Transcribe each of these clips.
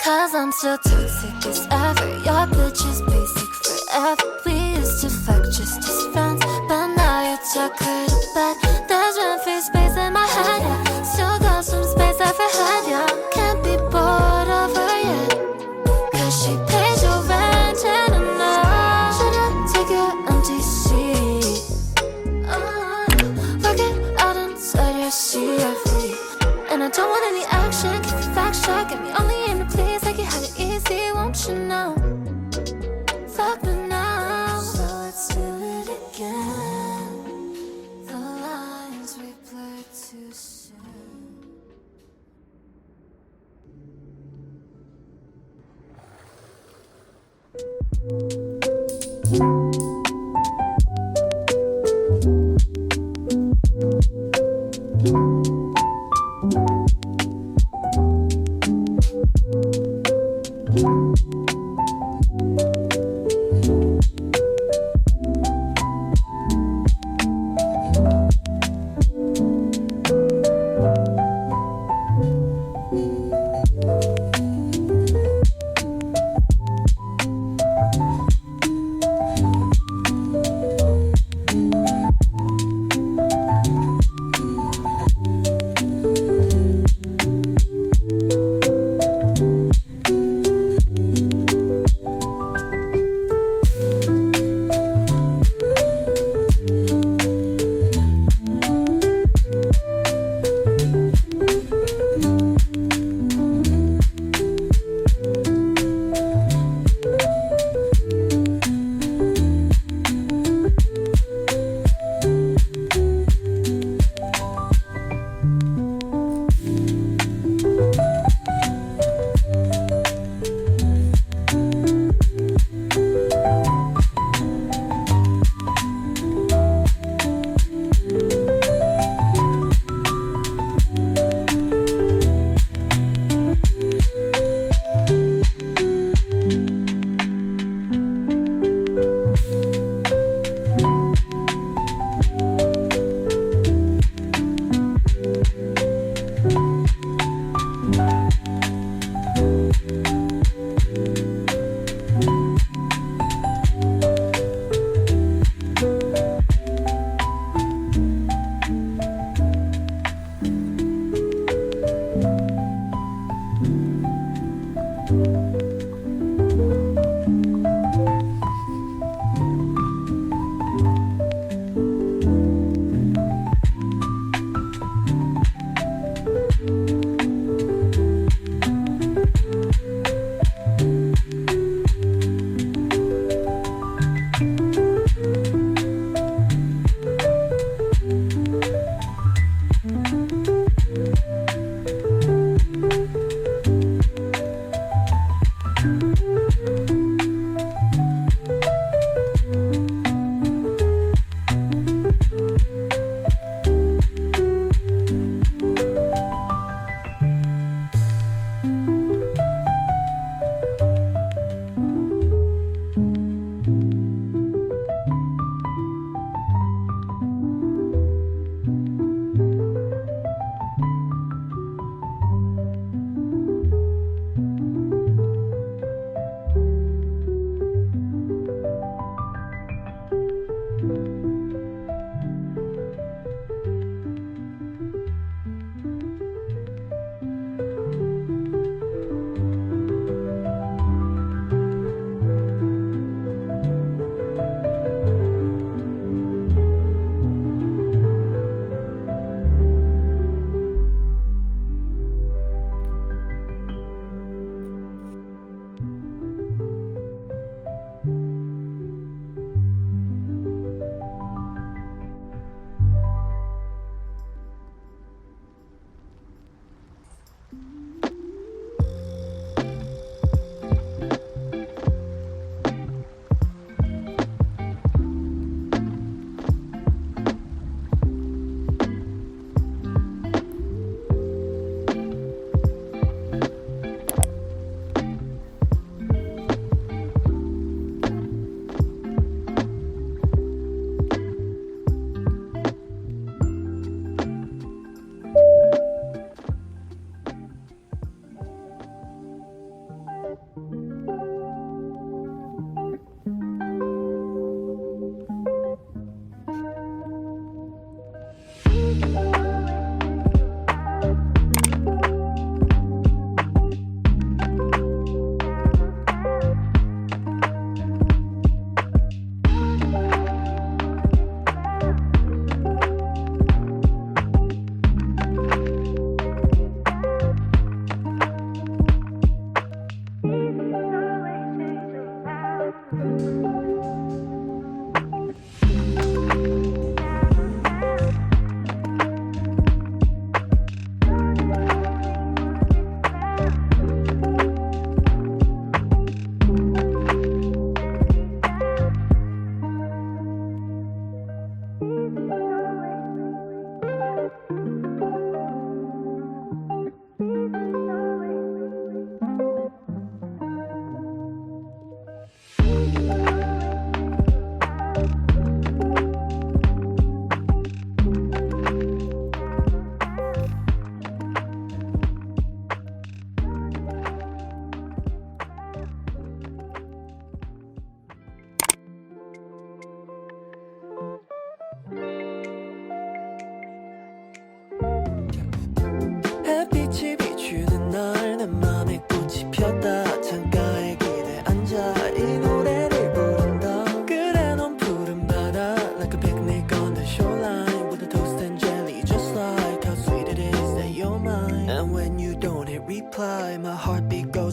Cause I'm so toxic as ever. Your bitch is basic forever. We used to fuck just as friends, but now you took her to bed. There's room for space in my head, yeah. Still got some space overhead, yeah. Can't be bored of her yet, cause she pays your rent and enough. Should I take your empty seat? Work it out inside your CFE. And I don't want any action, keep the facts straight. Get me only aim to please, like you had it easy, won't you know? Fuck me now, so let's do it again. The lines we blurred too soon.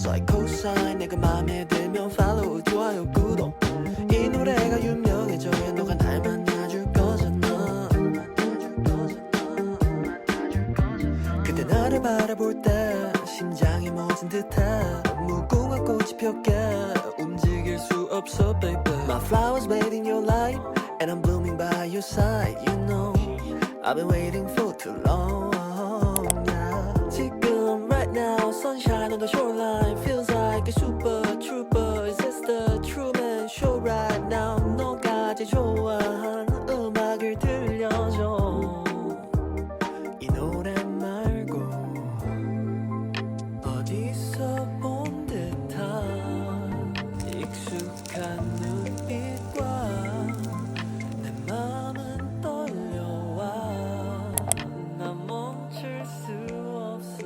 feels like cosign 내가 맘에 들면 follow 좋아요 구독 이 노래가 유명해져야 너가 날 만나줄 거잖아 그때 나를 바라볼 때 심장이 멎은 듯해 무궁화 꽃이 폈게 움직일 수 없어 baby My flowers made in your light And I'm blooming by your side You know I've been waiting for too long yeah. 지금 right now sunshine on the shoreline Feels like a super trooper Is this the Truman show right now 너가 제일 좋아하는 음악을 들려줘 이 노래 말고 어디서 본 듯한 익숙한 눈빛과 내 맘은 떨려와 난 멈출 수 없어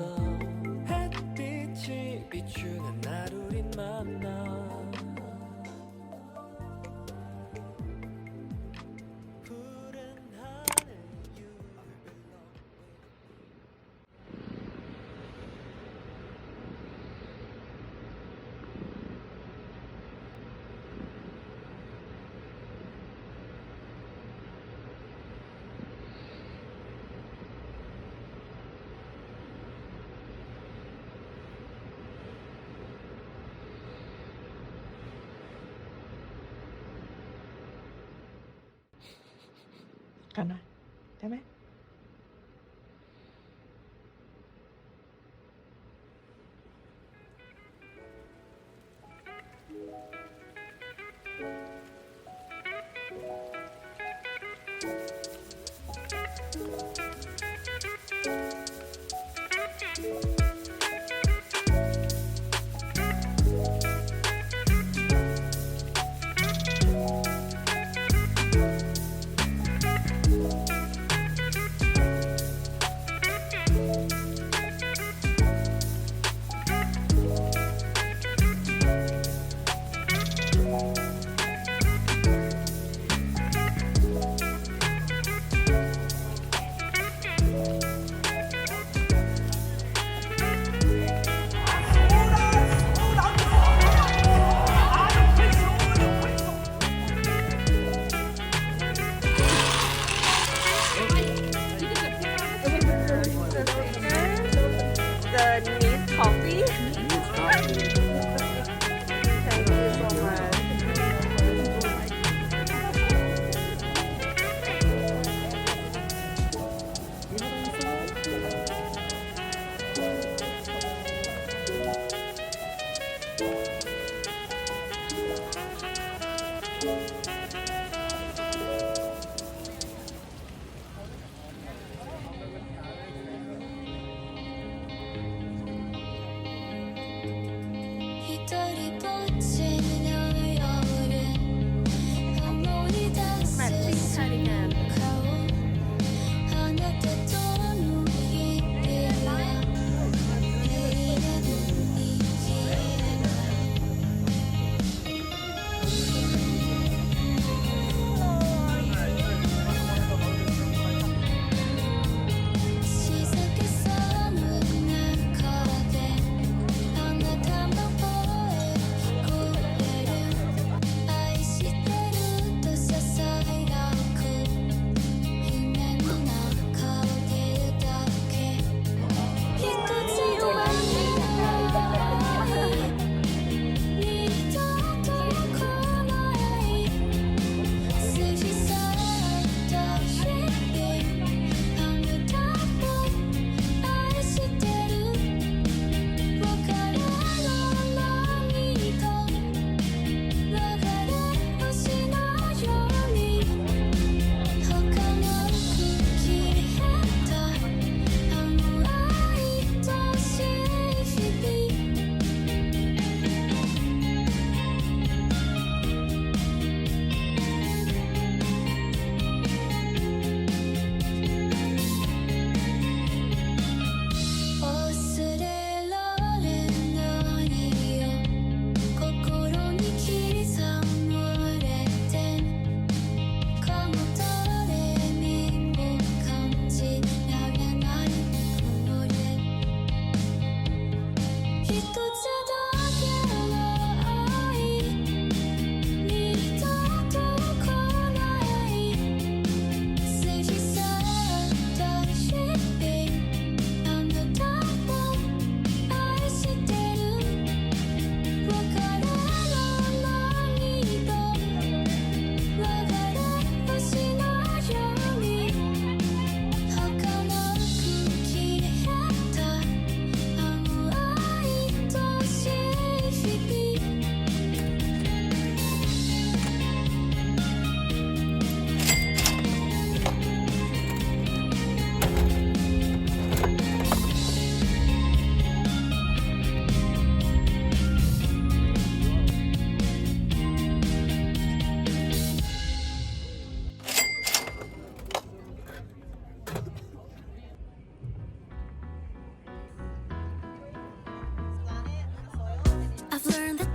햇빛이 비추는 날 우린 만나 푸른 하늘 you belongกันหน่อยได้ไหม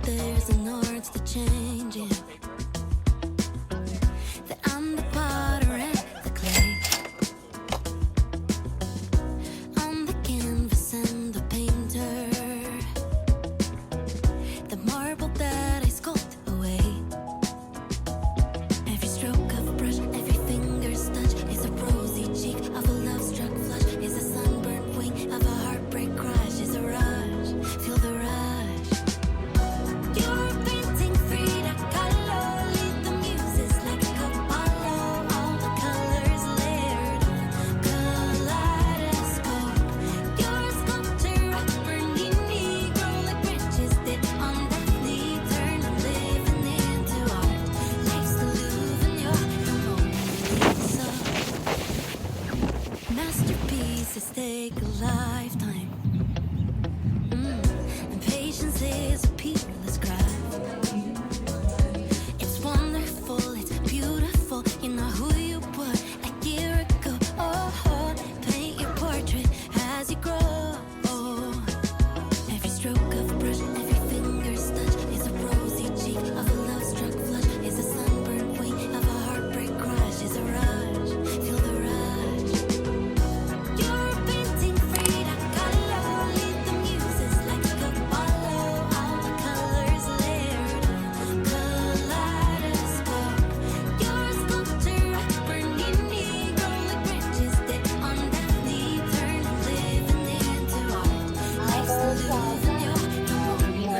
there's an art to changing. That I'm the potter and the clay. I'm the canvas and the painter. The marble that I sculpt away. Every stroke of a brush, every finger's touch is a rosy cheek of a love-struck flush. Is a sunburned wing of a heartbreak crash. Is a rush, feel the rush. You're a painting free to color. Lead the muses like a Apollo. All the colors layered on kaleidoscope. You're a sculptor, rapper, Negro like branches did on Daphne. Turn and living into art. Life's the Louvre and you're the Mona Lisa. Masterpieces take a lifetime. And patience is a peerless craft. It's wonderful, it's beautiful. You know who you were a year ago. Oh, paint your portrait as you grow. Every stroke of a brush, every finger's touch is a rosy cheek of a love-struck flush. Is a sunburned wing of a heartbreak crash. Is a rush, feel the rush. You're a painting free to color. Lead the muses like a Apollo. All the colors layered on kaleidoscope. You're a sculptor, rapper, Negro like branches did on Daphne. Turn and living into art. Life's the Louvre and you're the Mona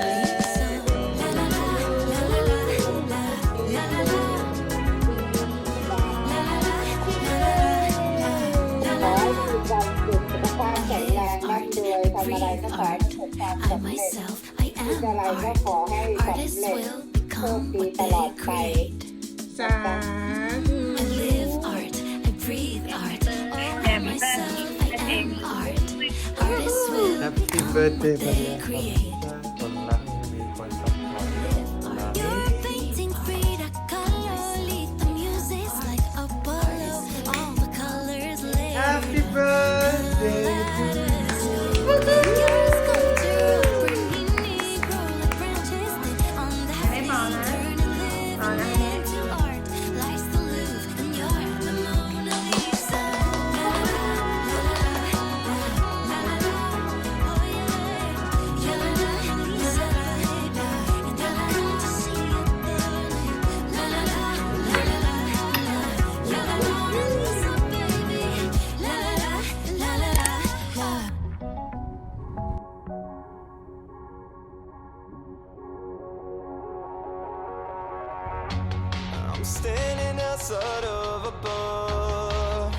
Lisa. La la la, la la la, la la la la. I myself, I am art. Artists will become what they create. สาธุ I live art, I breathe art. I myself, I am art. Artists will Happy become birthday what they create. คนรักมีคนซัพพอร์ต You're a painting free to color. Lead the music like Apollo. All the colors layered. Happy birthday to you. You're a sculptor, rapper, Negro like branches did on Daphne. Turn and live into art. Life's the Louvre and you're the Mona Lisa. La la la, la la la, oh yeah. La la la, Lisa, and I come to see you burning. La la la, la la la, you're the Mona Lisa, baby. La la la, la la la. I'm standing outside of a bar,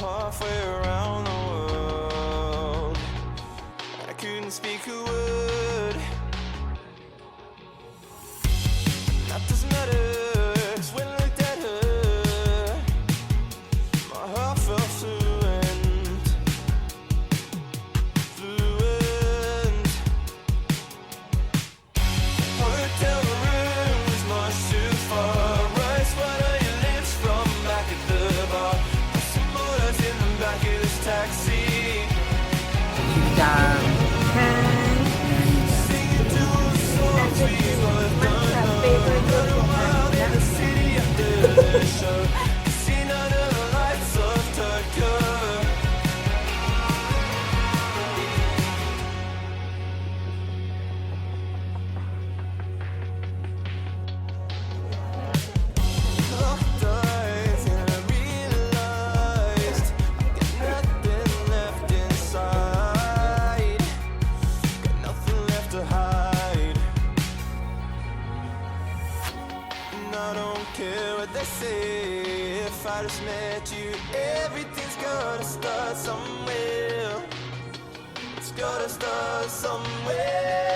halfway around the world. I couldn't speak a word. That doesn't matter, 'cause when I looked at her, my heart felt fluent. Hotel room is much too far. Rice wine on your lips from back at the bar. Put some motors in the back of this taxi. จางแค่ Singing to a song we both know. Wild in the city after the show. Casino under the lights of Tokyo. Locked eyes and I realized I got nothing left inside. Got nothing left to hide. And I don't care what they say. If I just met you, everything's gotta start somewhere. It's gotta start somewhere.